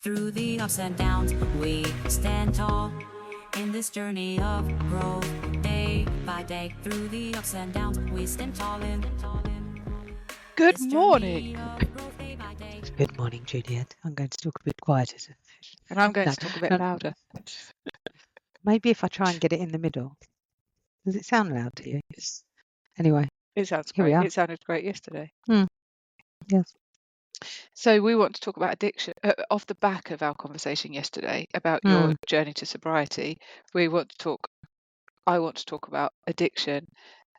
Through the ups and downs, we stand tall in this journey of growth. Day by day, through the ups and downs, we stand tall in. Good morning. Good morning, Juliet. I'm going to talk a bit quieter. And I'm going No, to talk a bit no. louder. Maybe if I try and get it in the middle. Does it sound loud to you? Anyway, It sounds here we great. are. It sounded great yesterday. Yes. So we want to talk about addiction off the back of our conversation yesterday about your journey to sobriety. I want to talk about addiction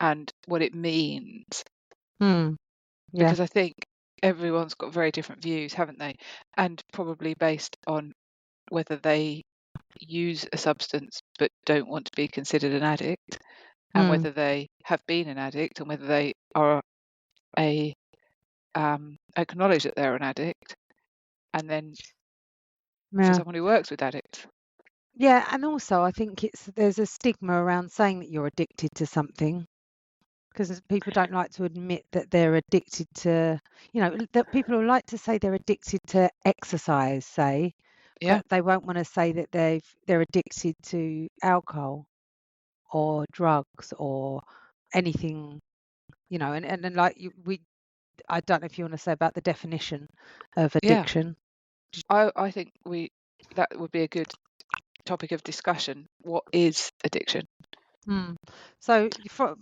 and what it means. Yeah. Because I think everyone's got very different views, haven't they? And probably based on whether they use a substance but don't want to be considered an addict, and whether they have been an addict, and whether they are acknowledge that they're an addict, and then for someone who works with addicts. Yeah, and also I think there's a stigma around saying that you're addicted to something, because people don't like to admit that they're addicted to, that people will like to say they're addicted to exercise, say, but they won't want to say that they're addicted to alcohol or drugs or anything, and then I don't know if you want to say about the definition of addiction. I think that would be a good topic of discussion. What is addiction? So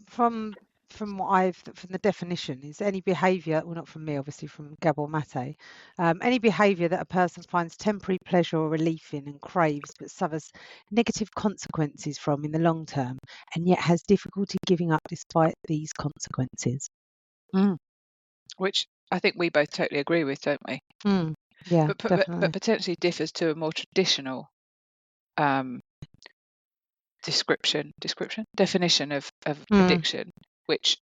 from the definition is any behaviour, well, not from me, obviously, from Gabor Mate, any behaviour that a person finds temporary pleasure or relief in and craves but suffers negative consequences from in the long term, and yet has difficulty giving up despite these consequences. Which I think we both totally agree with, don't we? Yeah, but potentially differs to a more traditional definition of addiction, which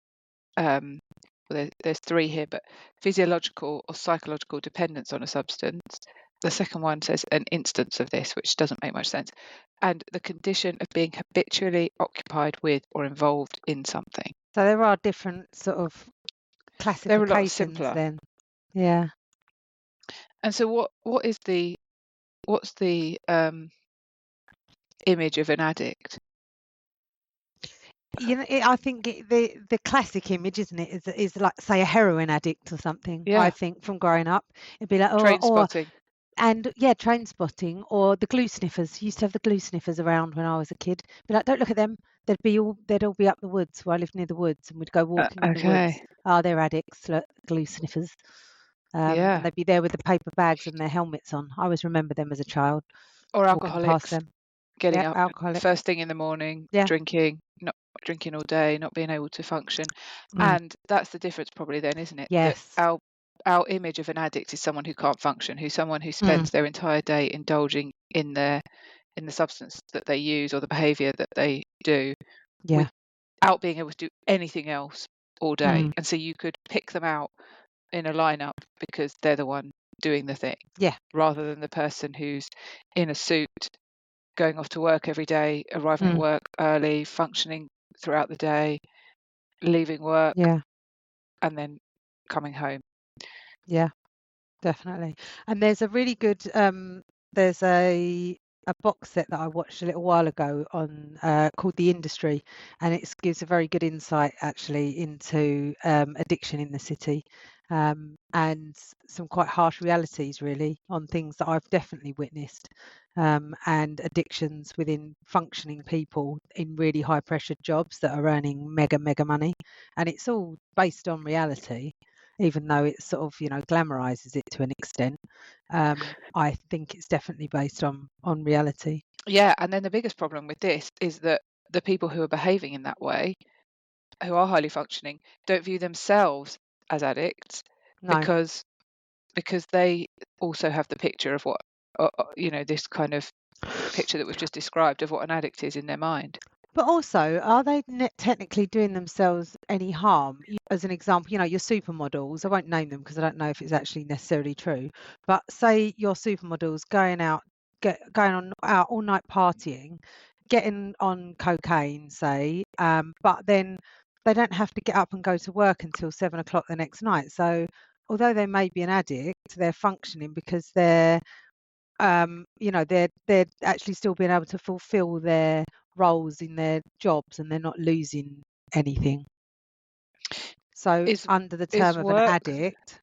there's three here, but physiological or psychological dependence on a substance. The second one says an instance of this, which doesn't make much sense, and the condition of being habitually occupied with or involved in something. So there are different sort of classifications. They're a lot simpler then. Yeah. And so what's the image of an addict? I think the classic image, isn't it, is like, say, a heroin addict or something. Yeah. I think from growing up, it'd be like Train spotting. And train spotting, or the glue sniffers. Used to have the glue sniffers around when I was a kid. Be like, don't look at them. They'd all be up the woods where I lived near the woods, and we'd go walking in the woods. Oh, they're addicts, look, glue sniffers. And they'd be there with the paper bags and their helmets on. I always remember them as a child. Or alcoholics. Past them. Getting up first thing in the morning, drinking, not drinking all day, not being able to function. And that's the difference probably then, isn't it? Yes. That our image of an addict is someone who can't function, someone who spends their entire day indulging in the substance that they use or the behaviour that they do without being able to do anything else all day. And so you could pick them out in a lineup because they're the one doing the thing. Yeah. Rather than the person who's in a suit, going off to work every day, arriving at work early, functioning throughout the day, leaving work, and then coming home. Yeah, definitely. And there's a really good there's a box set that I watched a little while ago on called The Industry, and it gives a very good insight actually into addiction in the city, and some quite harsh realities really on things that I've definitely witnessed, and addictions within functioning people in really high pressured jobs that are earning mega money, and it's all based on reality. Even though it sort of, glamorizes it to an extent, I think it's definitely based on reality. Yeah, and then the biggest problem with this is that the people who are behaving in that way, who are highly functioning, don't view themselves as addicts because they also have the picture of what, this kind of picture that we've just described of what an addict is in their mind. But also, are they technically doing themselves any harm? As an example, your supermodels, I won't name them because I don't know if it's actually necessarily true, but say your supermodels going out all night partying, getting on cocaine, say, but then they don't have to get up and go to work until 7 o'clock the next night. So although they may be an addict, they're functioning because they're they're actually still being able to fulfill their roles in their jobs and they're not losing anything. So under the term of an addict,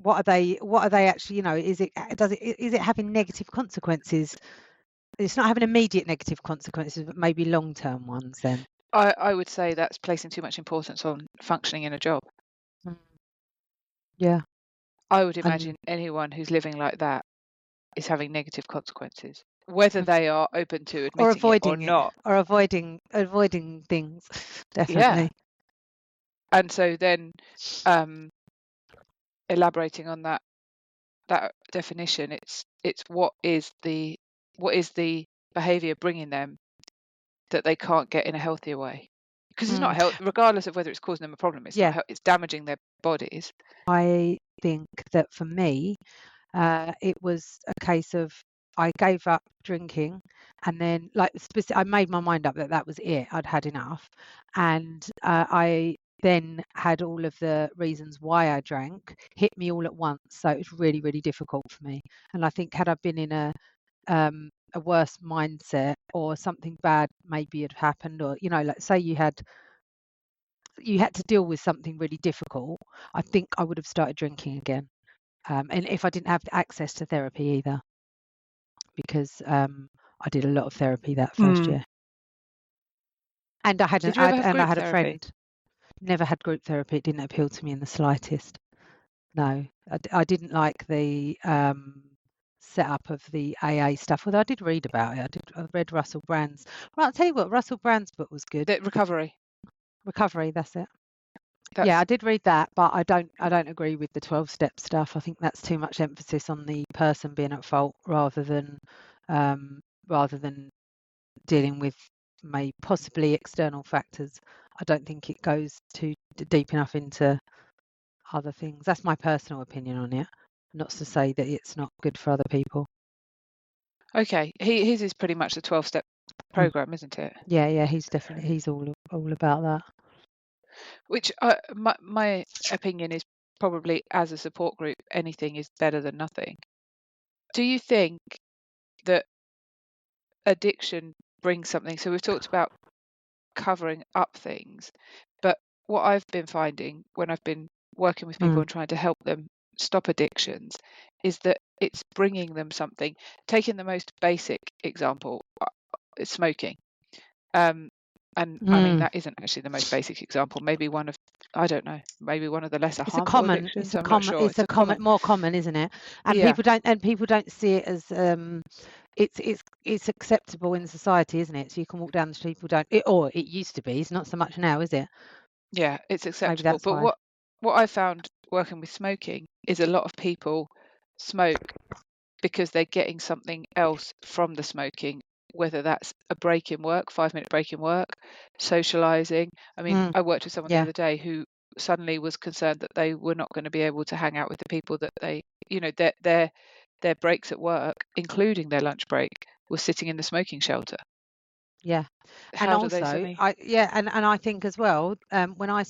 what are they actually, is it having negative consequences? It's not having immediate negative consequences, but maybe long-term ones then. I would say that's placing too much importance on functioning in a job. Yeah. I would imagine anyone who's living like that is having negative consequences, whether they are open to admitting or avoiding it or not. Or avoiding things, definitely. Yeah. And so then elaborating on that definition, it's what is the behavior bringing them that they can't get in a healthier way, because it's not health, regardless of whether it's causing them a problem. It's not it's damaging their bodies. I think that for me, it was a case of I gave up drinking, and then I made my mind up that was it. I'd had enough, and I then had all of the reasons why I drank hit me all at once. So it was really, really difficult for me. And I think had I been in a worse mindset or something bad maybe had happened, or like say you had to deal with something really difficult, I think I would have started drinking again. And if I didn't have access to therapy either, because I did a lot of therapy that first year. And I had Did you ever have group a therapy? friend. Never had group therapy. It didn't appeal to me in the slightest. No, I didn't like the setup of the AA stuff. Although I did read about it. I read Russell Brand's. Well, I'll tell you what, Russell Brand's book was good. Recovery. That's it. Yeah, I did read that, but I don't agree with the 12-step stuff. I think that's too much emphasis on the person being at fault rather than dealing with possibly external factors. I don't think it goes too deep enough into other things. That's my personal opinion on it. Not to say that it's not good for other people. Okay, his is pretty much the 12-step program, isn't it? Yeah, he's all about that. Which my opinion is probably, as a support group, anything is better than nothing. Do you think that addiction brings something? So we've talked about covering up things, but what I've been finding when I've been working with people and trying to help them stop addictions is that it's bringing them something. Taking the most basic example, smoking. And I mean, that isn't actually the most basic example. Maybe one of, I don't know, maybe one of the lesser harmful addictions. I'm not sure. It's more common, isn't it? And people don't see it as it's acceptable in society, isn't it? So you can walk down the street, people don't, or it used to be. It's not so much now, is it? Yeah, it's acceptable. But what I found working with smoking is a lot of people smoke because they're getting something else from the smoking, whether that's a break in work, 5-minute break in work, socializing. I mean, I worked with someone the other day who suddenly was concerned that they were not going to be able to hang out with the people that they, their breaks at work, including their lunch break, was sitting in the smoking shelter. Yeah. And also, and I think as well, when I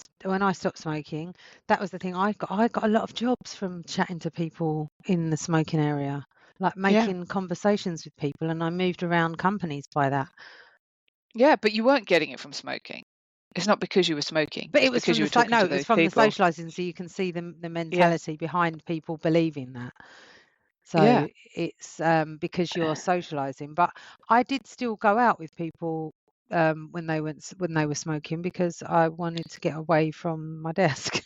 stopped smoking, that was the thing. I got a lot of jobs from chatting to people in the smoking area, like making conversations with people, and I moved around companies by that. Yeah, but you weren't getting it from smoking. It's not because you were smoking. But it was because from you were talking to those it was from people. the socializing, so you can see the mentality behind people believing that. So it's because you're socializing. But I did still go out with people when they were smoking, because I wanted to get away from my desk.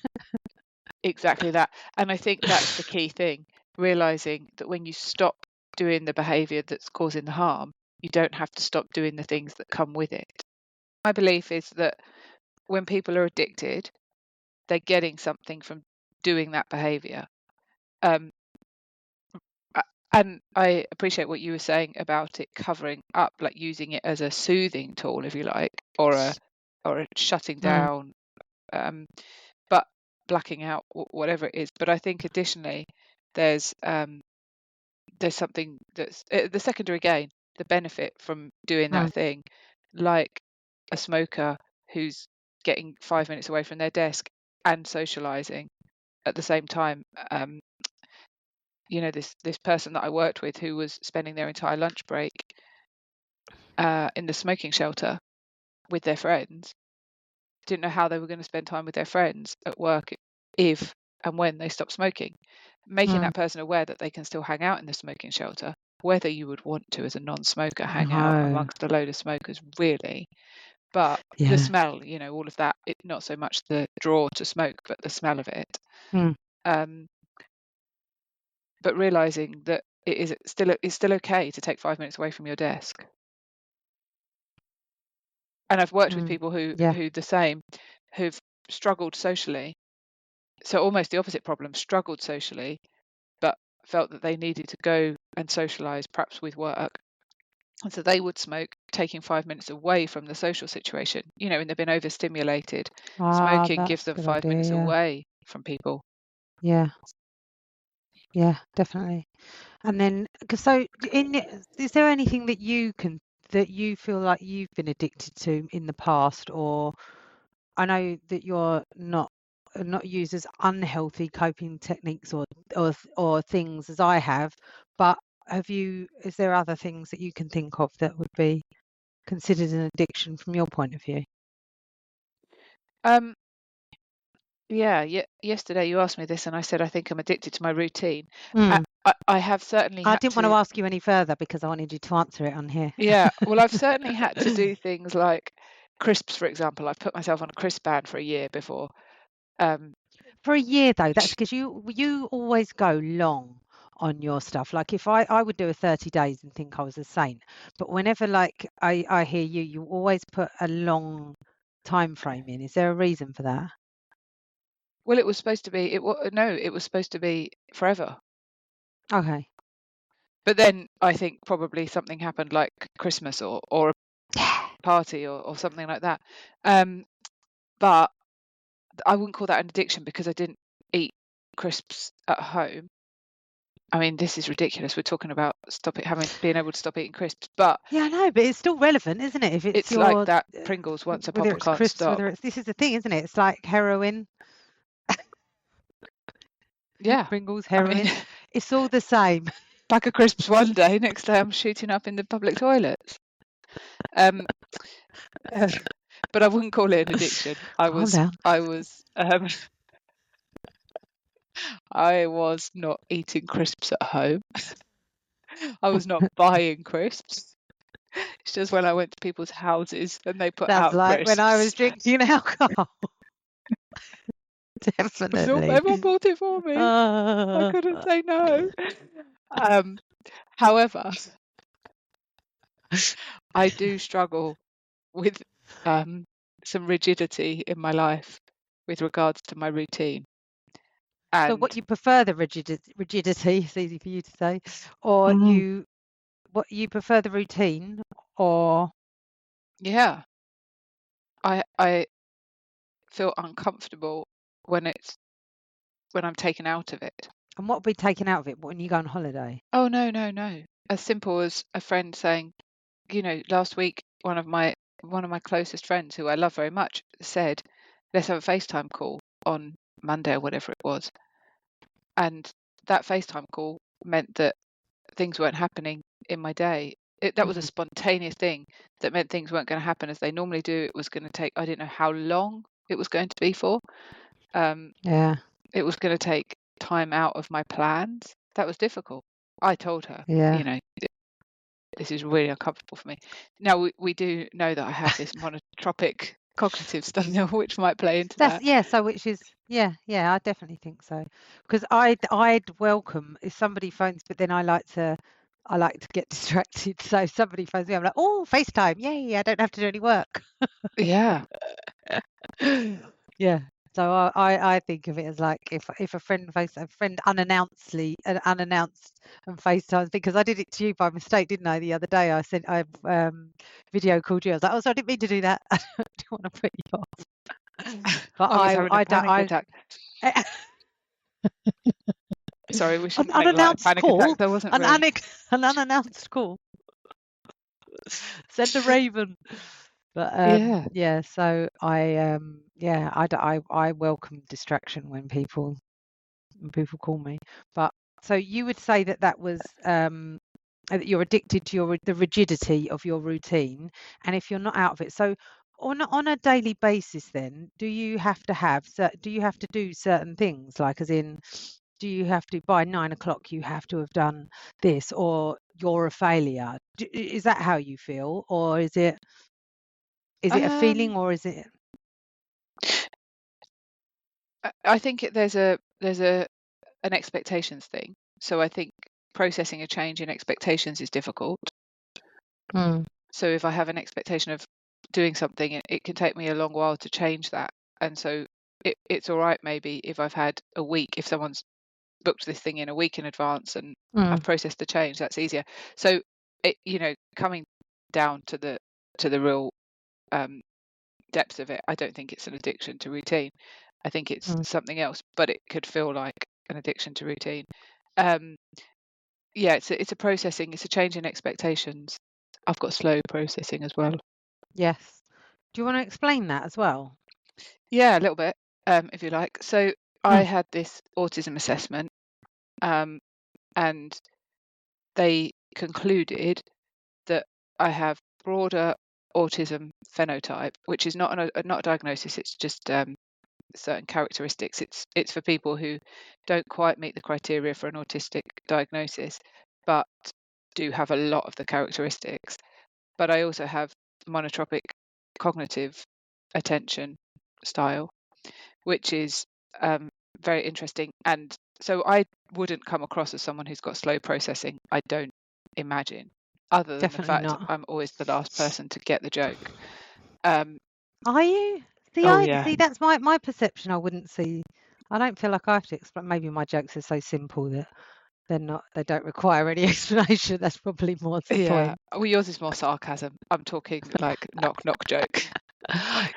Exactly that. And I think that's the key thing, realizing that when you stop doing the behavior that's causing the harm, you don't have to stop doing the things that come with it. My belief is that when people are addicted, they're getting something from doing that behavior. And I appreciate what you were saying about it covering up, like using it as a soothing tool, if you like, or a shutting down, but blacking out, whatever it is. But I think additionally, there's something that's the secondary gain, the benefit from doing that thing, like a smoker who's getting 5 minutes away from their desk and socializing at the same time. this person that I worked with who was spending their entire lunch break in the smoking shelter with their friends, didn't know how they were going to spend time with their friends at work if and when they stopped smoking. Making that person aware that they can still hang out in the smoking shelter, whether you would want to as a non-smoker hang out amongst a load of smokers, really. But the smell, all of that, not so much the draw to smoke, but the smell of it. But realizing that it's still okay to take 5 minutes away from your desk. And I've worked with people who the same, who've struggled socially. So almost the opposite problem, struggled socially, but felt that they needed to go and socialize, perhaps with work. And so they would smoke, taking 5 minutes away from the social situation, and they've been overstimulated. Smoking gives them 5 minutes away from people. Yeah, definitely. And then, so is there anything that you feel like you've been addicted to in the past, or I know that you're not used as unhealthy coping techniques or things as I have, but is there other things that you can think of that would be considered an addiction from your point of view? Yesterday you asked me this and I said I think I'm addicted to my routine. I have certainly I didn't want to ask you any further because I wanted you to answer it on here. Yeah, well, I've certainly had to do things like crisps, for example. I've put myself on a crisp ban for a year before. For a year though, that's because you always go long on your stuff. Like if I would do a 30 days and think I was a saint, but whenever I hear you always put a long time frame in. Is there a reason for that? Well, it was supposed to be, it was supposed to be forever. Okay. But then I think probably something happened like Christmas or a party or something like that. But I wouldn't call that an addiction because I didn't eat crisps at home. I mean, this is ridiculous. We're talking about being able to stop eating crisps, but yeah, I know, but it's still relevant, isn't it? If it's like that Pringles once a popper can't crisps, stop. this is the thing, isn't it? It's like heroin. Yeah, Pringles, heroin. It's all the same. Pack of crisps one day, next day I'm shooting up in the public toilets. But I wouldn't call it an addiction. I was not eating crisps at home. I was not buying crisps. It's just when I went to people's houses and they put out like crisps. When I was drinking alcohol. Definitely. Everyone bought it for me. I couldn't say no. However, I do struggle with some rigidity in my life with regards to my routine. And so what you prefer, the rigidity, it's easy for you to say, or you prefer the routine, or I feel uncomfortable when I'm taken out of it. And what would be taken out of it when you go on holiday? Oh no. As simple as a friend saying, last week one of my closest friends who I love very much said, let's have a FaceTime call on Monday or whatever it was. And that FaceTime call meant that things weren't happening in my day. That was a spontaneous thing that meant things weren't going to happen as they normally do. It was going to take, I didn't know how long it was going to be for. It was going to take time out of my plans. That was difficult. I told her, this is really uncomfortable for me. Now we do know that I have this monotropic cognitive style, which might play into that. Yeah, so which is I definitely think so. Because I'd welcome if somebody phones, but then I like to get distracted. So if somebody phones me, I'm like, oh, FaceTime, yay! I don't have to do any work. Yeah. Yeah. So I think of it as like if a friend unannounced and FaceTimes, because I did it to you by mistake, didn't I? The other day I video called you. I was like, oh, sorry, I didn't mean to do that. I don't want to put you off. But I was having a panic attack. Sorry, we shouldn't make light panic attack. There wasn't really. An unannounced call. Send a raven. But so I welcome distraction when people call me. But So you would say that was that you're addicted to the rigidity of your routine, and if you're not out of it, so on a daily basis, then do you have to do certain things, like as in, do you have to, by 9 o'clock you have to have done this, or you're a failure? Is that how you feel, or is it a feeling, or is it? I think there's an expectations thing. So I think processing a change in expectations is difficult. So if I have an expectation of doing something, it can take me a long while to change that. And so it's all right maybe if I've had a week, if someone's booked this thing in a week in advance and I've processed the change, that's easier. So coming down to the real depths of it, I don't think it's an addiction to routine. I think it's something else, but it could feel like an addiction to routine. Yeah, it's a processing, it's a change in expectations. I've got slow processing as well. Yes. Do you want to explain that as well? Yeah, a little bit, if you like. So I had this autism assessment, and they concluded that I have broader autism phenotype, which is not a diagnosis. It's just certain characteristics. It's for people who don't quite meet the criteria for an autistic diagnosis, but do have a lot of the characteristics. But I also have monotropic cognitive attention style, which is very interesting. And so I wouldn't come across as someone who's got slow processing, I don't imagine, other than Definitely the fact not. I'm always the last person to get the joke. Are you? See, Oh yeah. see, that's my perception. I wouldn't see. I don't feel like I have to explain. Maybe my jokes are so simple that they don't require any explanation. That's probably more the Yeah. point. Well, yours is more sarcasm. I'm talking like knock knock joke.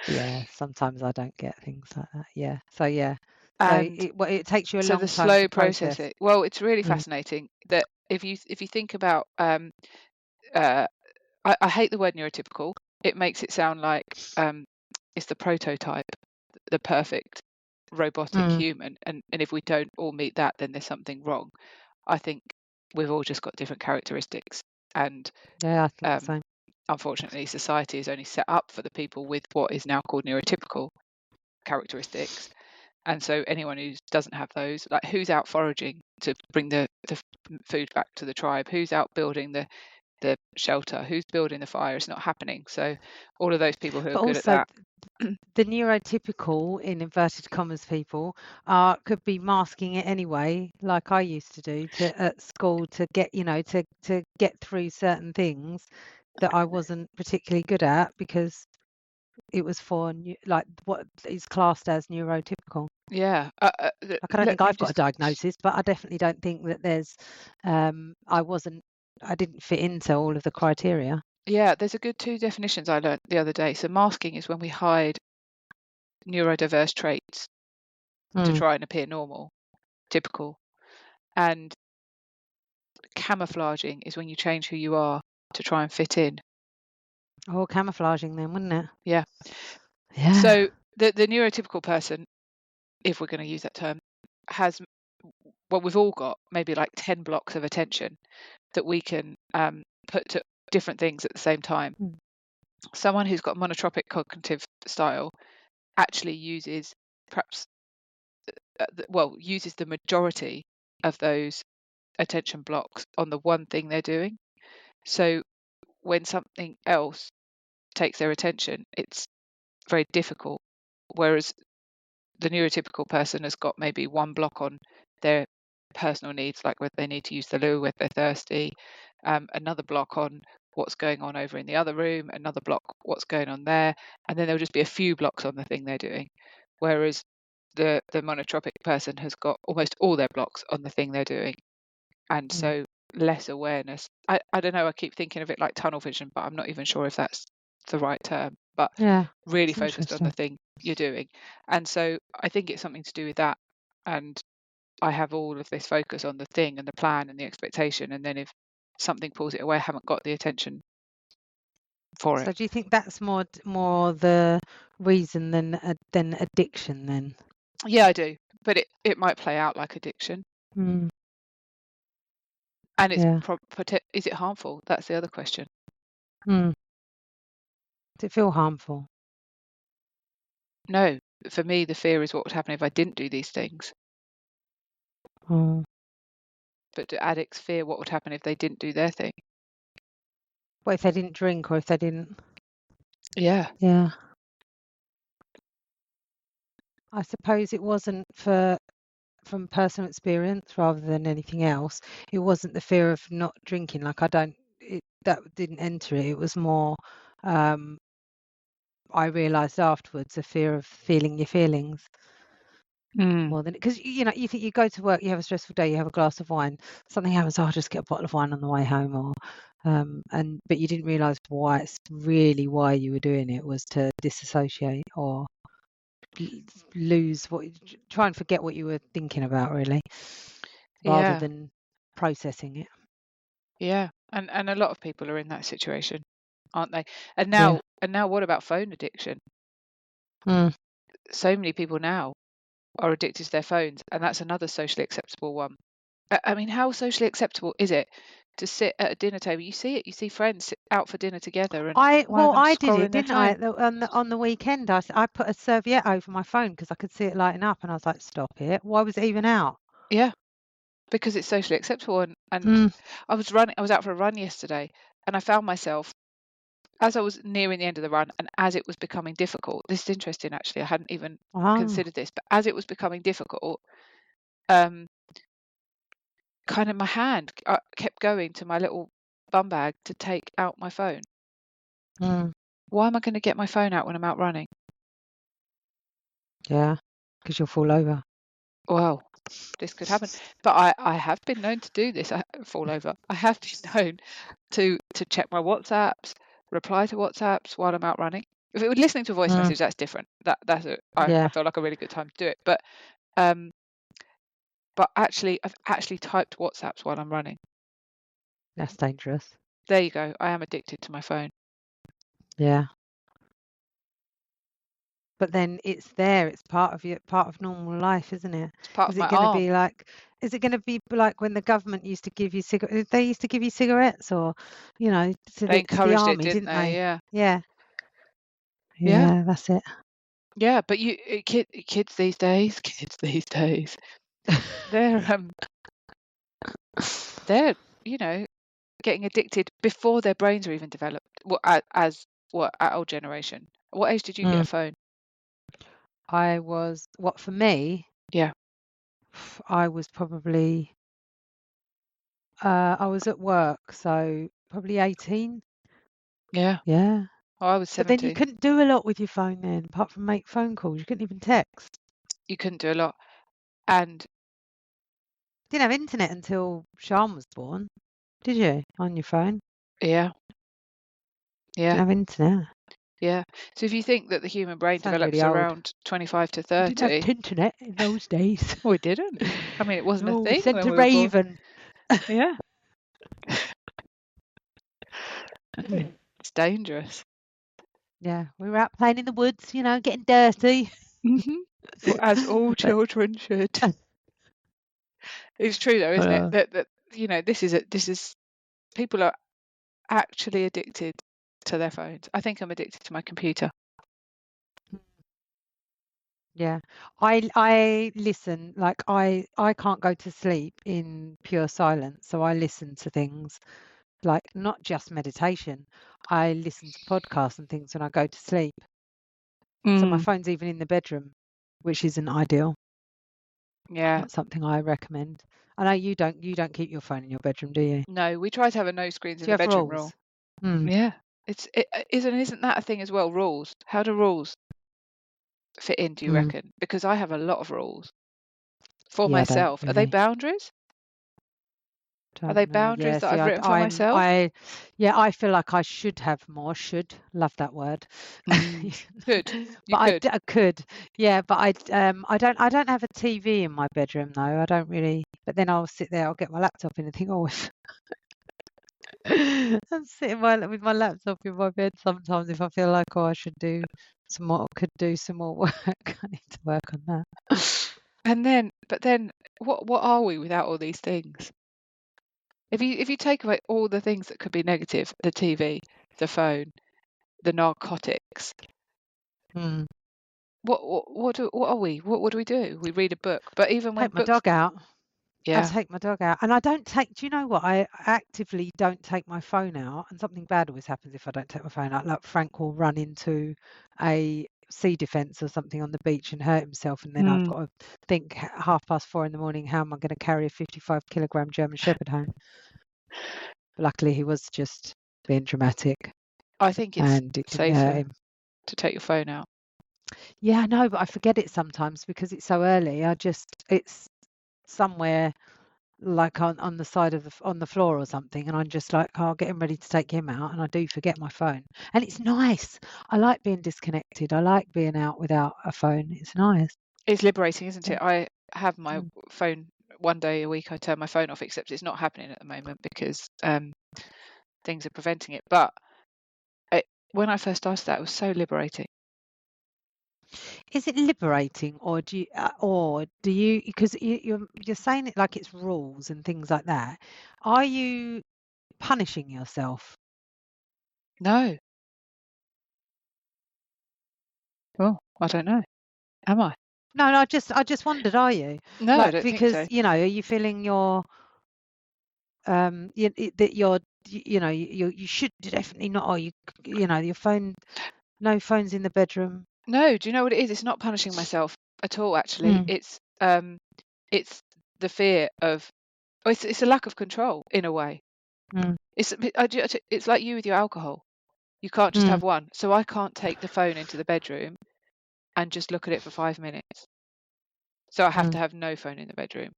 Yeah, sometimes I don't get things like that. Yeah. So yeah. So And it takes you a so long the time slow to process. processing. Well, it's really fascinating that if you think about I hate the word neurotypical. It makes it sound like it's the prototype, the perfect robotic human, and if we don't all meet that, then there's something wrong. I think we've all just got different characteristics, and Yeah, I think the same. unfortunately, society is only set up for the people with what is now called neurotypical characteristics. And so anyone who doesn't have those, like who's out foraging to bring the food back to the tribe, who's out building the shelter, who's building the fire, it's not happening. So all of those people who are But good at also, that. the neurotypical, in inverted commas, people could be masking it anyway, like I used to do at school, to get to get through certain things that I wasn't particularly good at, because it was for like what is classed as neurotypical. Yeah. Like, I don't think I've got a diagnosis, but I definitely don't think that there's I didn't fit into all of the criteria. Yeah, there's a good two definitions I learned the other day. So masking is when we hide neurodiverse traits to try and appear normal, typical. And camouflaging is when you change who you are to try and fit in. Oh, camouflaging then, wouldn't it? Yeah. Yeah. So the neurotypical person, if we're going to use that term, has, well, we've all got maybe like 10 blocks of attention that we can put to different things at the same time. Someone who's got monotropic cognitive style actually uses perhaps uses the majority of those attention blocks on the one thing they're doing. So when something else takes their attention, it's very difficult. Whereas the neurotypical person has got maybe one block on their personal needs, like whether they need to use the loo, whether they're thirsty, another block on what's going on over in the other room, another block what's going on there, and then there'll just be a few blocks on the thing they're doing. Whereas the monotropic person has got almost all their blocks on the thing they're doing, and so less awareness. I don't know, I keep thinking of it like tunnel vision, but I'm not even sure if that's the right term, but yeah, really focused on the thing you're doing. And so I think it's something to do with that. And I have all of this focus on the thing and the plan and the expectation, and then if something pulls it away, I haven't got the attention for it. So do you think that's more the reason than addiction then? Yeah, I do, but it might play out like addiction. And it's is it harmful? That's the other question. Does it feel harmful? No, for me, the fear is what would happen if I didn't do these things. Oh. But do addicts fear what would happen if they didn't do their thing? What if they didn't drink, or if they didn't? Yeah. Yeah. I suppose it wasn't from personal experience rather than anything else. It wasn't the fear of not drinking. Like that didn't enter it. It was more, I realised afterwards, a fear of feeling your feelings more than, because you think you go to work, you have a stressful day, you have a glass of wine, something happens, I'll just get a bottle of wine on the way home, or but you didn't realise why you were doing it was to disassociate or try and forget what you were thinking about, really, rather than processing it. Yeah, and a lot of people are in that situation, aren't they? And now what about phone addiction? So many people now are addicted to their phones, and that's another socially acceptable one. I mean, how socially acceptable is it to sit at a dinner table? You see friends sit out for dinner together, and I did it, scrolling their didn't I? phone. On the weekend, I put a serviette over my phone because I could see it lighting up, and I was like, "Stop it! Why was it even out?" Yeah, because it's socially acceptable. And I was out for a run yesterday, and I found myself, as I was nearing the end of the run and as it was becoming difficult. This is interesting, actually. I hadn't even considered this, but as it was becoming difficult, kind of my hand kept going to my little bum bag to take out my phone. Why am I going to get my phone out when I'm out running? Yeah, because you'll fall over. Well, this could happen, but I have been known to do this. I fall over. I have been known to check my WhatsApps, reply to WhatsApps while I'm out running. If it were listening to a voice message, that's different. I feel like a really good time to do it. But actually, I've actually typed WhatsApps while I'm running. That's dangerous. There you go. I am addicted to my phone. Yeah. But then it's there. It's part of normal life, isn't it? It's part of my arm. Is it going to be like when the government used to give you cigarettes? They used to give you cigarettes, or to they encouraged the army, it, didn't they? Yeah. Yeah. That's it. Yeah, but kids these days, they're getting addicted before their brains are even developed. At our generation. What age did you get a phone? For me? Yeah. I was probably, I was at work, so probably 18. Yeah. Yeah. Oh, I was 17. But then you couldn't do a lot with your phone then, apart from make phone calls. You couldn't even text. You couldn't do a lot. And didn't have internet until Sean was born, did you? On your phone? Yeah. Didn't have internet. Yeah. So if you think that the human brain develops really around 25 to 30. We didn't have internet in those days. We didn't. I mean, it wasn't a thing. We sent when a we were born. raven. Yeah. It's dangerous. Yeah, we were out playing in the woods, getting dirty. Well, as all children should. It's true though, isn't it? That this is people are actually addicted to their phones. I think I'm addicted to my computer. Yeah, I listen. Like I can't go to sleep in pure silence, so I listen to things, like not just meditation. I listen to podcasts and things when I go to sleep. So my phone's even in the bedroom, which isn't ideal. Yeah. Not something I recommend. I know you don't keep your phone in your bedroom, do you? No, we try to have a no screens in the bedroom rule. Yeah. Isn't that a thing as well? Rules. How do rules fit in, do you reckon? Because I have a lot of rules for myself. Are they boundaries? Are they boundaries that I've written for myself? I feel like I should have more. Love that word. Could. I could. Yeah, but I don't have a TV in my bedroom though. I don't really. But then I'll sit there. I'll get my laptop in and think, oh, I'm sitting with my laptop in my bed sometimes if I feel like, I should do some more. Could do some more work. I need to work on that. But then, what are we without all these things? If you take away all the things that could be negative, the TV, the phone, the narcotics, what are we? What do we do? We read a book, but even when Take my books, dog out. I yeah, take my dog out, and I don't take. Do you know what? I actively don't take my phone out, and something bad always happens if I don't take my phone out. Like Frank will run into a sea defence or something on the beach and hurt himself, and then I've got to think 4:30 in the morning, how am I going to carry a 55-kilogram German Shepherd home? But luckily, he was just being dramatic, I think it's and it didn't hurt safer him. to take your phone out. Yeah, I know, but I forget it sometimes because it's so early. It's somewhere like on the side of on the floor or something, and I'm just like, oh, getting ready to take him out, and I do forget my phone. And it's nice. I like being disconnected. I like being out without a phone. It's nice. It's liberating, isn't it? Yeah. I have my phone one day a week. I turn my phone off, except it's not happening at the moment because things are preventing it. But when I first started that, it was so liberating. Is it liberating, or do you because you're saying it like it's rules and things like that? Are you punishing yourself? No. Well, I don't know. Am I? No, I just wondered, are you? No, I don't think because so. are you feeling that you should definitely not, or your phone, no phones in the bedroom. No, do you know what it is? It's not punishing myself at all, actually. It's the fear of it's a lack of control in a way. It's like you with your alcohol. You can't just have one. So I can't take the phone into the bedroom and just look at it for 5 minutes. So I have to have no phone in the bedroom.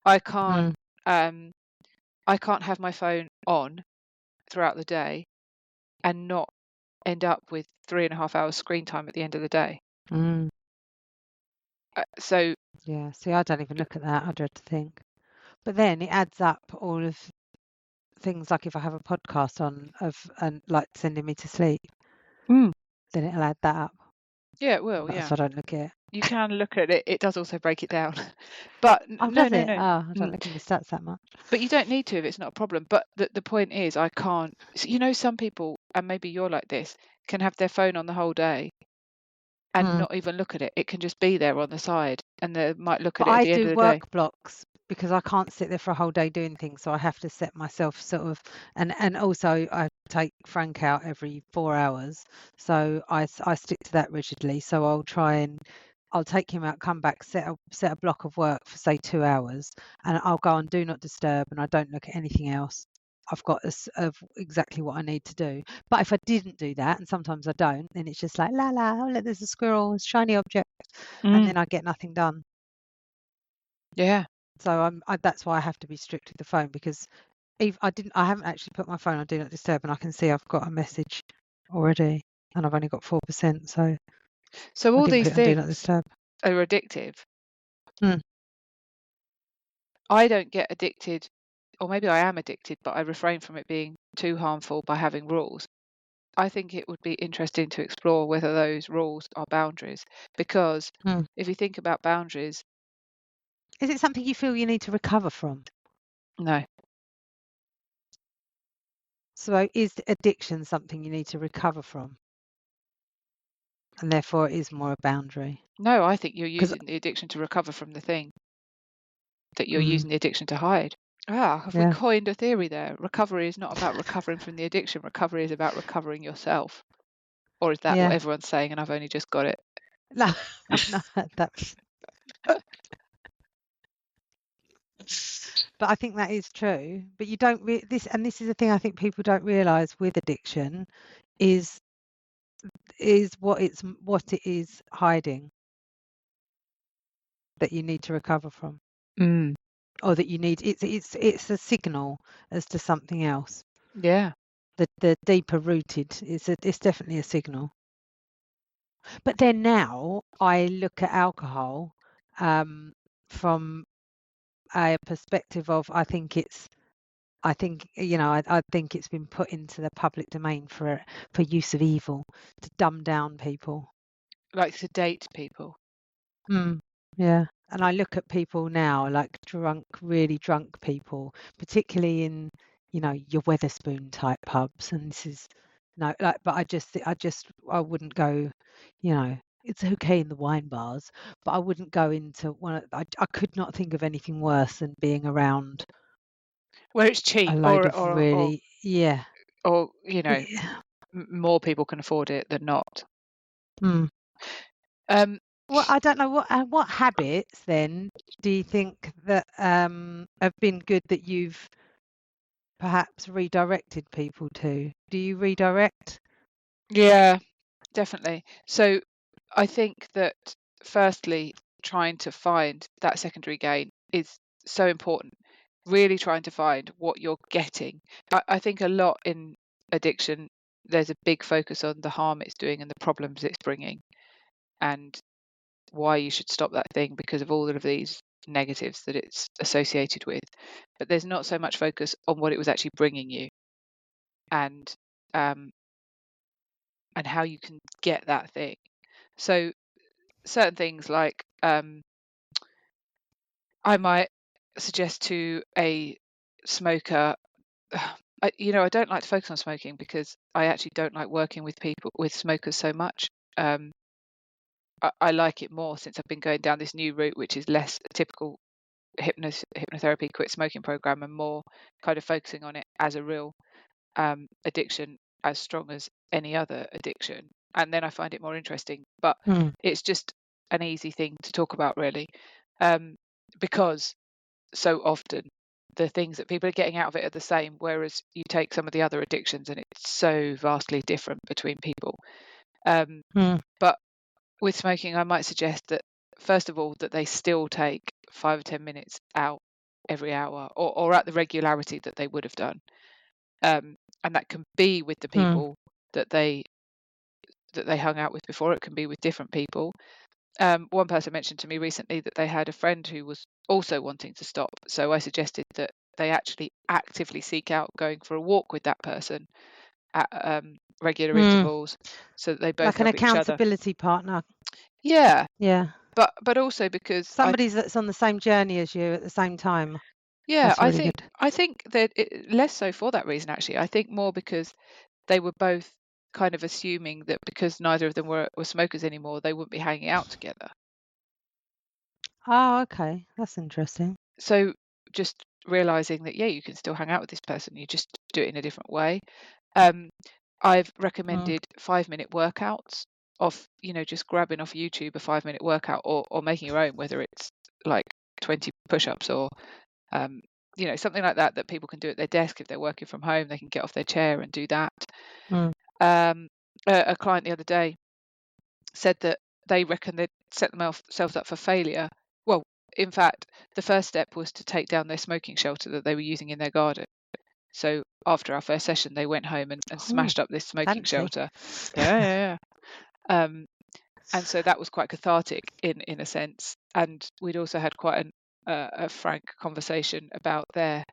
I can't have my phone on throughout the day and not end up with 3.5 hours screen time at the end of the day. So Yeah, see, I don't even look at that. I dread to think. But then it adds up all of things, like if I have a podcast on and like sending me to sleep, then it'll add that up. Yeah, it will. So I don't look at it. You can look at it. It does also break it down. But Oh, no. I don't look at my stats that much. But you don't need to if it's not a problem. But the point is, I can't. Some people, and maybe you're like this, can have their phone on the whole day and not even look at it. It can just be there on the side, and they might look at it at I the end do of the day. work blocks because I can't sit there for a whole day doing things, so I have to set myself sort of, and also I take Frank out every 4 hours, so I stick to that rigidly. So I'll take him out, come back, set a block of work for say 2 hours, and I'll go on do not disturb, and I don't look at anything else. I've got of exactly what I need to do. But if I didn't do that, and sometimes I don't, then it's just like la la, oh look, there's a squirrel, it's a shiny object, and then I get nothing done. Yeah. So that's why I have to be strict with the phone, because I haven't actually put my phone on do not disturb, and I can see I've got a message already, and I've only got 4%. So all I didn't these put it on do not things disturb. are addictive. I don't get addicted, or maybe I am addicted, but I refrain from it being too harmful by having rules. I think it would be interesting to explore whether those rules are boundaries, because if you think about boundaries, is it something you feel you need to recover from? No. So is addiction something you need to recover from, and therefore it is more a boundary? No, I think you're using the addiction to recover from the thing that you're using the addiction to hide. Have we coined a theory there? Recovery is not about recovering from the addiction. Recovery is about recovering yourself. Or is that what everyone's saying and I've only just got it? No, that's. But I think that is true. But you don't this is the thing I think people don't realise with addiction is what it is hiding that you need to recover from, or that you need. It's a signal as to something else. Yeah. The deeper rooted. It's definitely a signal. But then now I look at alcohol from a perspective of I think it's been put into the public domain for use of evil, to dumb down people, like sedate people. Yeah. and I look at people now, like really drunk people, particularly in, your Weatherspoon type pubs, and this is no, like, but I wouldn't go, it's okay in the wine bars, but I wouldn't go into one. I could not think of anything worse than being around where it's cheap, a load of really, or more people can afford it than not. Well, I don't know what habits then do you think that have been good that you've perhaps redirected people to? Do you redirect? Yeah, definitely. So I think that firstly, trying to find that secondary gain is so important. Really trying to find what you're getting. I think a lot in addiction, there's a big focus on the harm it's doing and the problems it's bringing, and why you should stop that thing because of all of these negatives that it's associated with. But there's not so much focus on what it was actually bringing you, and how you can get that thing. So certain things like I might suggest to a smoker, I don't like to focus on smoking because I actually don't like working with smokers so much. I like it more since I've been going down this new route, which is less typical hypnotherapy quit smoking program and more kind of focusing on it as a real addiction as strong as any other addiction. And then I find it more interesting, but it's just an easy thing to talk about, really, because so often the things that people are getting out of it are the same, whereas you take some of the other addictions and it's so vastly different between people. But with smoking, I might suggest that first of all that they still take 5 or 10 minutes out every hour, or at the regularity that they would have done, and that can be with the people that they hung out with before. It can be with different people. One person mentioned to me recently that they had a friend who was also wanting to stop, so I suggested that they actually actively seek out going for a walk with that person at regular intervals, so that they both like an help each other. accountability partner. Yeah. Yeah. But also because somebody that's on the same journey as you at the same time. Yeah, That's really good. I think that less so for that reason, actually. I think more because they were both kind of assuming that because neither of them were smokers anymore, they wouldn't be hanging out together. Oh, okay. That's interesting. So just realizing that, yeah, you can still hang out with this person, you just do it in a different way. I've recommended 5-minute workouts of, just grabbing off YouTube a 5-minute workout, or making your own, whether it's like 20 push-ups or something like that people can do at their desk. If they're working from home, they can get off their chair and do that. A client the other day said that they reckon they'd set themselves up for failure. Well, in fact, the first step was to take down their smoking shelter that they were using in their garden. So after our first session, they went home and smashed up this smoking shelter. Yeah. And so that was quite cathartic in a sense. And we'd also had quite a frank conversation about their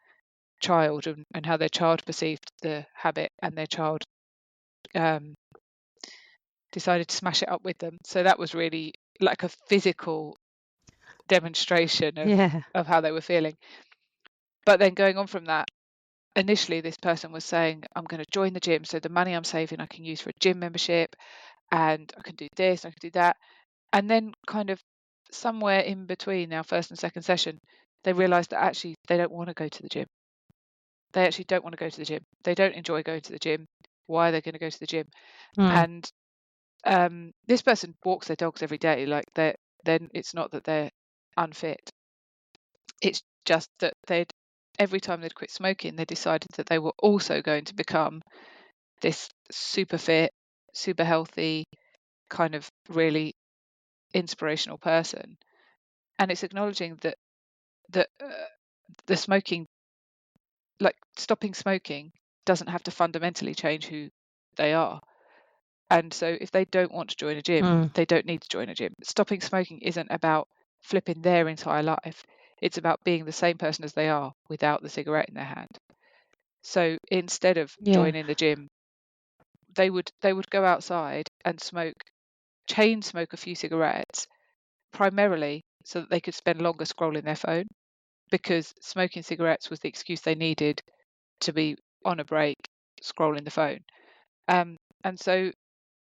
child and how their child perceived the habit, and their child decided to smash it up with them. So that was really like a physical demonstration of how they were feeling. But then going on from that, initially this person was saying, I'm going to join the gym, so the money I'm saving I can use for a gym membership, and I can do this, I can do that. And then kind of somewhere in between our first and second session, they realized that actually they don't want to go to the gym. They actually don't want to go to the gym. They don't enjoy going to the gym. Why are they going to go to the gym? And this person walks their dogs every day. Like then it's not that they're unfit. It's just that every time they'd quit smoking, they decided that they were also going to become this super fit, super healthy, kind of really inspirational person. And it's acknowledging that the smoking, like stopping smoking, doesn't have to fundamentally change who they are. And so if they don't want to join a gym, they don't need to join a gym. Stopping smoking isn't about flipping their entire life. It's about being the same person as they are without the cigarette in their hand. So instead of joining the gym, they would go outside and chain smoke a few cigarettes, primarily so that they could spend longer scrolling their phone, because smoking cigarettes was the excuse they needed to be on a break scrolling the phone. And so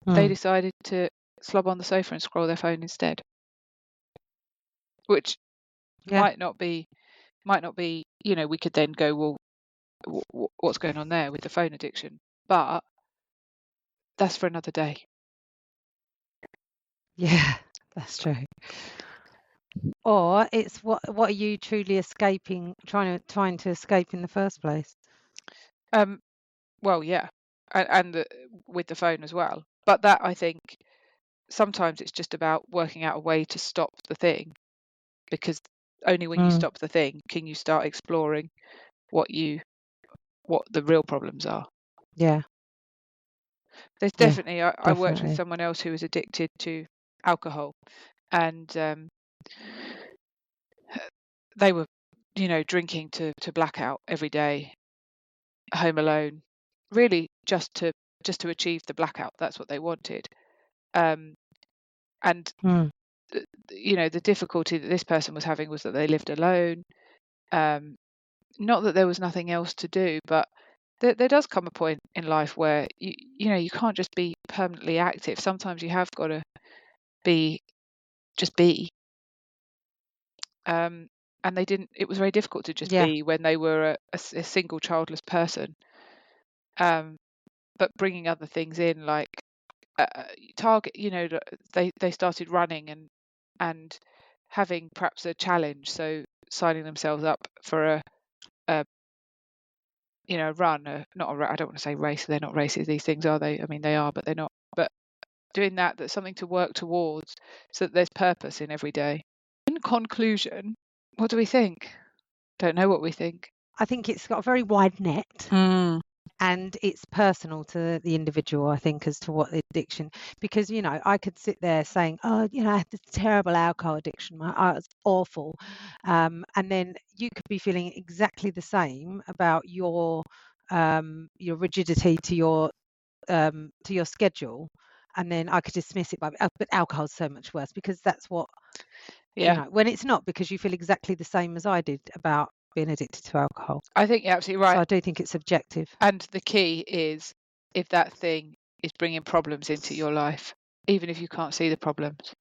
they decided to slob on the sofa and scroll their phone instead, which might not be, we could then go, well, what's going on there with the phone addiction? But that's for another day. Yeah, that's true. Or it's what are you truly escaping, trying to escape in the first place? Well, yeah, and with the phone as well. But that, I think, sometimes it's just about working out a way to stop the thing, because only when you stop the thing can you start exploring what the real problems are. Yeah. There's definitely, I worked with someone else who was addicted to alcohol, and they were, drinking to blackout every day, home alone, really just to achieve the blackout. That's what they wanted. And the difficulty that this person was having was that they lived alone. Not that there was nothing else to do, but there does come a point in life where you can't just be permanently active. Sometimes you have got to just be. And they didn't. It was very difficult to just be when they were a single childless person. But bringing other things in, like target, they started running and having perhaps a challenge. So signing themselves up for a run, not a, I don't want to say race. They're not races. These things, are they? I mean, they are, but they're not. But doing that's something to work towards, so that there's purpose in every day. In conclusion, what do we think? Don't know what we think. I think it's got a very wide net. And it's personal to the individual, I think, as to what the addiction, because, I could sit there saying, oh, I had this terrible alcohol addiction. It's awful. And then you could be feeling exactly the same about your rigidity to your schedule. And then I could dismiss it but alcohol's so much worse, because that's what, when it's not, because you feel exactly the same as I did about being addicted to alcohol. I think you're absolutely right. So I do think it's subjective. And the key is, if that thing is bringing problems into your life, even if you can't see the problems.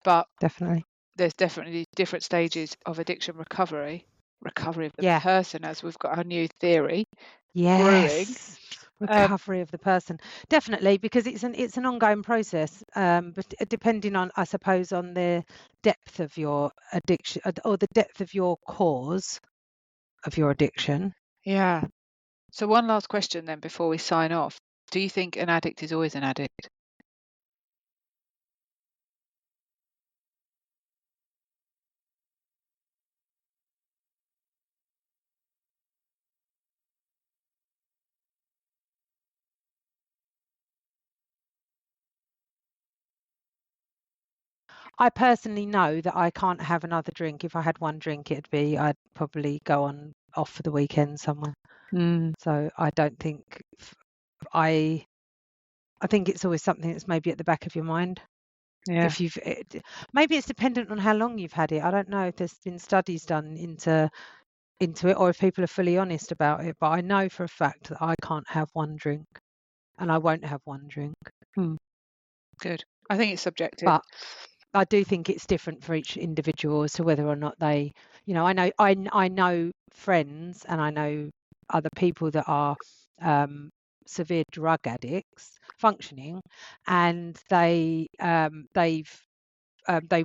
But definitely, there's definitely different stages of addiction recovery of the person, as we've got our new theory. Brewing. Recovery of the person, definitely, because it's an ongoing process, but depending on, I suppose, on the depth of your addiction or the depth of your cause of your addiction. Yeah. So one last question then before we sign off. Do you think an addict is always an addict? I personally know that I can't have another drink. If I had one drink, I'd probably go off for the weekend somewhere. So I don't think I think it's always something that's maybe at the back of your mind. Yeah. Maybe it's dependent on how long you've had it. I don't know if there's been studies done into it, or if people are fully honest about it. But I know for a fact that I can't have one drink, and I won't have one drink. Good. I think it's subjective. But I do think it's different for each individual as to whether or not they, I know friends, and I know other people that are severe drug addicts functioning, and they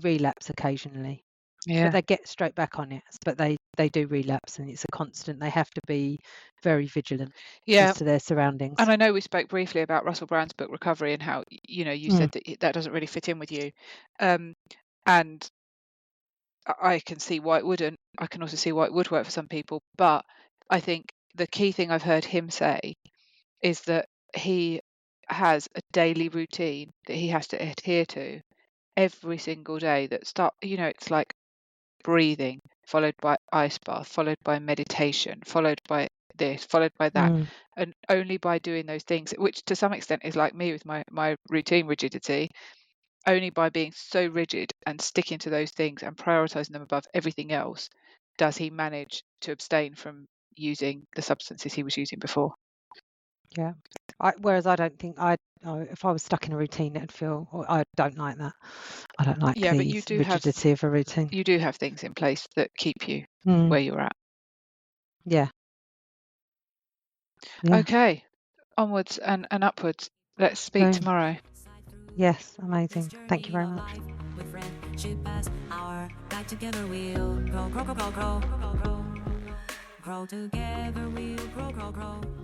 relapse occasionally. Yeah. But they get straight back on it. But they do relapse, and it's a constant. They have to be very vigilant as to their surroundings. And I know we spoke briefly about Russell Brand's book Recovery, and how you said that doesn't really fit in with you, and I can see why it wouldn't. I can also see why it would work for some people. But I think the key thing I've heard him say is that he has a daily routine that he has to adhere to every single day, that it's like breathing, followed by ice bath, followed by meditation, followed by this, followed by that. And only by doing those things, which to some extent is like me with my routine rigidity, only by being so rigid and sticking to those things and prioritizing them above everything else does he manage to abstain from using the substances he was using before. Yeah. Whereas I don't think if I was stuck in a routine, it'd feel. I don't like that. I don't like Yeah, but the rigidity of a routine. You do have things in place that keep you where you're at. Yeah. Okay, onwards and upwards. Let's speak tomorrow. Yes, amazing. Thank you very much. With friendship as our guide, together we'll grow, grow, grow, grow, grow, grow, grow. Grow together we'll grow, grow, grow.